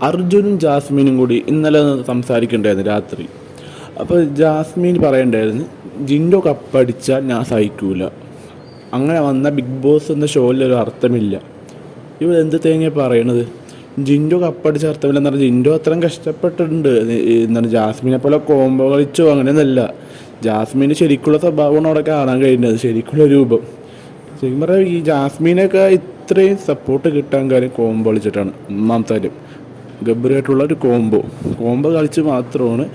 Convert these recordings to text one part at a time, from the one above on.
അർജുനും ജാസ്മിനും കൂടി ഇന്നലെ സംസാരിക്കണ്ടായിരുന്നു രാത്രി. അപ്പോൾ ജാസ്മിൻ പറയണ്ടായിരുന്നു, ജിൻഡോ കപ്പടിച്ചാൽ ഞാൻ സഹിക്കൂല, അങ്ങനെ വന്ന ബിഗ് ബോസ് എന്ന ഷോയിലൊരു അർത്ഥമില്ല. ഇവർ എന്ത് തേങ്ങ പറയണത്? ജിൻഡോ കപ്പടിച്ച അർത്ഥമില്ലെന്ന് പറഞ്ഞാൽ ജിൻഡോ അത്രയും കഷ്ടപ്പെട്ടിട്ടുണ്ട്. എന്താണ് ജാസ്മിനെ പോലെ കോംബോ കളിച്ചോ അങ്ങനെയൊന്നല്ല. ജാസ്മിന് ശരിക്കുള്ള സ്വഭാവമാണ് അവിടെ കാണാൻ കഴിയുന്നത്, ശരിക്കുള്ള രൂപം. ശരിക്കും പറഞ്ഞാൽ ഈ ജാസ്മിനൊക്കെ ഇത്രയും സപ്പോർട്ട് കിട്ടാൻ കാര്യം കോംബോ കളിച്ചിട്ടാണ്. ഒന്നാമത്തെ കാര്യം ഗബ്രിയായിട്ടുള്ള ഒരു കോംബോ കളിച്ച് മാത്രമാണ്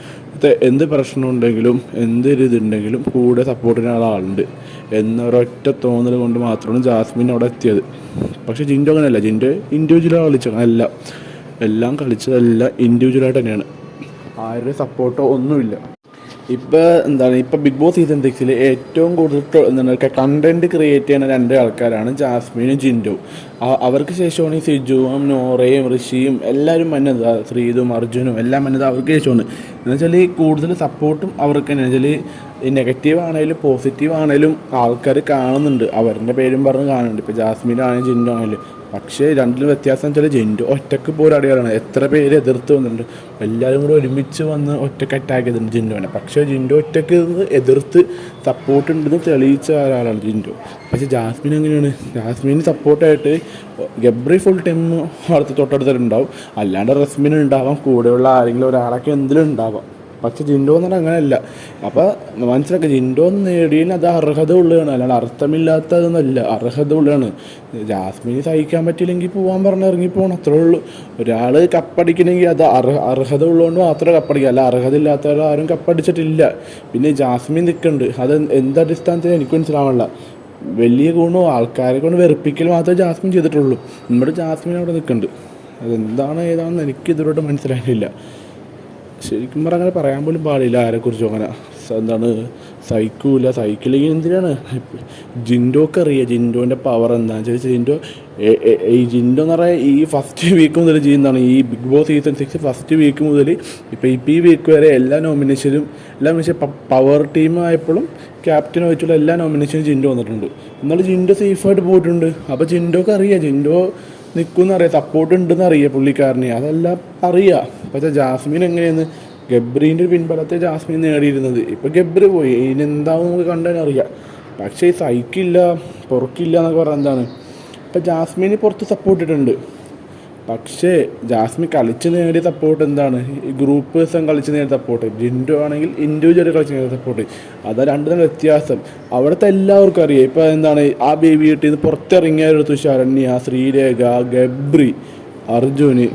എന്ത് പ്രശ്നമുണ്ടെങ്കിലും എന്തൊരു ഇതുണ്ടെങ്കിലും കൂടെ സപ്പോർട്ടിന് ആളുണ്ട് എന്നൊരൊറ്റ തോന്നൽ കൊണ്ട് മാത്രമാണ് ജാസ്മിൻ അവിടെ എത്തിയത്. പക്ഷേ ജിൻഡോ അങ്ങനെയല്ല. ജിൻഡോ ഇൻഡിവിജ്വലായി കളിച്ചത് എല്ലാം കളിച്ചതെല്ലാം ഇൻഡിവിജ്വലായിട്ട് തന്നെയാണ്. ആരുടെ സപ്പോർട്ടോ ഒന്നുമില്ല. ഇപ്പോൾ ബിഗ് ബോസ് സീസൺ 6 ഏറ്റവും കൂടുതൽ കണ്ടന്റ് ക്രിയേറ്റ് ചെയ്യുന്ന രണ്ട് ആൾക്കാരാണ് ജാസ്മിനും ജിൻഡോയും. അവർക്ക് ശേഷമാണ് ഈ സിജുവും നോറയും ഋഷിയും എല്ലാവരും വന്നത്, ശ്രീതും അർജുനും എല്ലാം വന്നത് അവർക്ക് ശേഷമാണ്. എന്നുവെച്ചാൽ ഈ കൂടുതൽ സപ്പോർട്ടും അവർക്ക് തന്നെ വെച്ചാൽ ഈ നെഗറ്റീവ് ആണെങ്കിലും പോസിറ്റീവ് ആണെങ്കിലും ആൾക്കാർ കാണുന്നുണ്ട്, അവരുടെ പേരും പറഞ്ഞ് കാണുന്നുണ്ട്. ഇപ്പോൾ ജാസ്മിനാണെങ്കിലും ജിൻഡോ ആണെങ്കിലും. പക്ഷേ രണ്ടിലും വ്യത്യാസം വെച്ചാൽ ജിൻഡോ ഒറ്റക്ക് പോരാടിയാണ്, എത്ര പേര് എതിർത്ത് വന്നിട്ടുണ്ട്. എല്ലാവരും കൂടെ ഒരുമിച്ച് വന്ന് ഒറ്റക്ക് അറ്റാക്ക് ചെയ്തിട്ടുണ്ട് ജിൻഡോനെ. പക്ഷേ ജിൻഡോ ഒറ്റക്ക് എതിർത്ത് സപ്പോർട്ട് ഉണ്ടെന്ന് തെളിയിച്ച ഒരാളാണ് ജിൻഡോ. പക്ഷേ ജാസ്മിൻ എങ്ങനെയാണ്? ജാസ്മിന് സപ്പോർട്ടായിട്ട് ഗബ്രി ഫുൾ ടൈം തൊട്ടടുത്തിട്ടുണ്ടാവും, അല്ലാണ്ട് റസ്മിന് ഉണ്ടാവാം, കൂടെയുള്ള ആരെങ്കിലും ഒരാളൊക്കെ എന്തിലും ഉണ്ടാവാം. പക്ഷെ ജിൻഡോ എന്ന് പറഞ്ഞാൽ അങ്ങനെയല്ല. അപ്പോൾ മനസ്സിലാക്കുക, ജിൻഡോ നേടിയതിന് അത് അർഹത ഉള്ളതാണ്, അല്ലാണ്ട് അർത്ഥമില്ലാത്തതെന്നല്ല, അർഹത ഉള്ളതാണ്. ജാസ്മിന് സഹിക്കാൻ പറ്റിയില്ലെങ്കിൽ പോകാൻ പറഞ്ഞ് ഇറങ്ങിപ്പോകണം, അത്രേ ഉള്ളൂ. ഒരാൾ കപ്പടിക്കണമെങ്കിൽ അത് അർഹത ഉള്ളതുകൊണ്ട് മാത്രമേ കപ്പടിക്കുക, അല്ല അർഹത ഇല്ലാത്തവർ ആരും കപ്പടിച്ചിട്ടില്ല. പിന്നെ ജാസ്മിൻ നിൽക്കുന്നുണ്ട്, അത് എന്തടിസ്ഥാനത്തിൽ എനിക്ക് മനസ്സിലാവണില്ല. വലിയ ഗുണമോ ആൾക്കാരെ കൊണ്ട് വെറുപ്പിക്കൽ മാത്രമേ ജാസ്മിൻ ചെയ്തിട്ടുള്ളൂ. നമ്മുടെ ജാസ്മിൻ അവിടെ നിൽക്കുന്നുണ്ട്, അതെന്താണ് ഏതാണെന്ന് എനിക്ക് ഇതുവരെ മനസ്സിലായിട്ടില്ല. ശരിക്കും പറഞ്ഞാൽ അങ്ങനെ പറയാൻ പോലും പാടില്ല ആരെക്കുറിച്ചും. അങ്ങനെ എന്താണ് സൈക്കിളില്ലെങ്കിൽ എന്തിനാണ്? ജിൻഡോക്ക് അറിയാം ജിൻഡോൻ്റെ പവർ എന്താണെന്ന് ചോദിച്ചാൽ ജിൻഡോ എന്ന് പറഞ്ഞാൽ ഈ ഫസ്റ്റ് വീക്ക് മുതൽ ചെയ്യുന്നതാണ്. ഈ Bigg Boss season 6 first week മുതൽ ഇപ്പോൾ ഈ വീക്ക് വരെ എല്ലാ നോമിനേഷനും പവർ ടീം ആയപ്പോഴും ക്യാപ്റ്റൻ വെച്ചുള്ള എല്ലാ നോമിനേഷനും ജിൻഡോ വന്നിട്ടുണ്ട്. എന്നാലും ജിൻഡോ സേഫായിട്ട് പോയിട്ടുണ്ട്. അപ്പോൾ ജിൻഡോക്ക് അറിയാം ജിൻഡോ നിൽക്കുമെന്ന് അറിയാം, സപ്പോർട്ട് ഉണ്ടെന്ന് അറിയാം പുള്ളിക്കാരനെ, അതെല്ലാം അറിയാം. പക്ഷേ ജാസ്മിൻ എങ്ങനെയാണ് ഗബ്രീൻ്റെ പിൻബലത്തെ ജാസ്മിൻ നേടിയിരുന്നത്. ഇപ്പോൾ ഗബ്രി പോയി, ഇതിനെന്താവും നമുക്ക് കണ്ടതിന് അറിയാം. പക്ഷേ ഈ സൈക്കില്ല പുറക്കില്ല എന്നൊക്കെ പറഞ്ഞാൽ എന്താണ്? ഇപ്പോൾ ജാസ്മിന് പുറത്ത് സപ്പോർട്ട് ഇട്ടുണ്ട്, പക്ഷേ ജാസ്മിൻ കളിച്ച് നേടിയ സപ്പോർട്ട് എന്താണ്? ഈ ഗ്രൂപ്പ് കളിച്ച് നേടിയ സപ്പോർട്ട്. ജിൻഡോ ആണെങ്കിൽ ഇൻഡിവിജ്വൽ കളിച്ച് നേടിയ സപ്പോർട്ട്, അതാ രണ്ടും വ്യത്യാസം. അവിടുത്തെ എല്ലാവർക്കും അറിയാം. ഇപ്പോൾ എന്താണ് ആ ബേബി വീട്ടിൽ നിന്ന് പുറത്തിറങ്ങിയവരടുത്ത് ശരണ്യ, ശ്രീരേഖ, ഗബ്രി, അർജുന്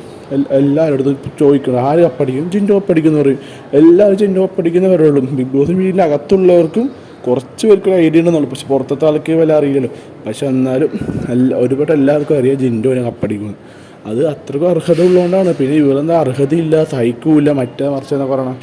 എല്ലാവരുടെ അടുത്ത് ചോദിക്കണം ആര് കപ്പടിക്കും, ജിൻഡോ കപ്പടിക്കുന്നു പറയും. എല്ലാവരും ജിൻഡോ കപ്പടിക്കുന്നവരുള്ളൂ. ബിഗ് ബോസ് വീട്ടിലകത്തുള്ളവർക്കും കുറച്ച് പേർക്ക് ഐഡിയ ഉണ്ടെന്നുള്ളൂ, പക്ഷെ പുറത്തത്തെ ആൾക്ക് വില അറിയില്ലല്ലോ. പക്ഷെ എന്നാലും ഒരുപാട് എല്ലാവർക്കും അറിയാം ജിൻഡോനെ കപ്പടിക്കുന്നു. അത് അത്രക്കും അർഹത ഉള്ളതുകൊണ്ടാണ്. പിന്നെ ഇവരെന്താ അർഹതയില്ല, സഹിക്കൂല, മറ്റേ മറിച്ചെന്നൊക്കെ പറയണം.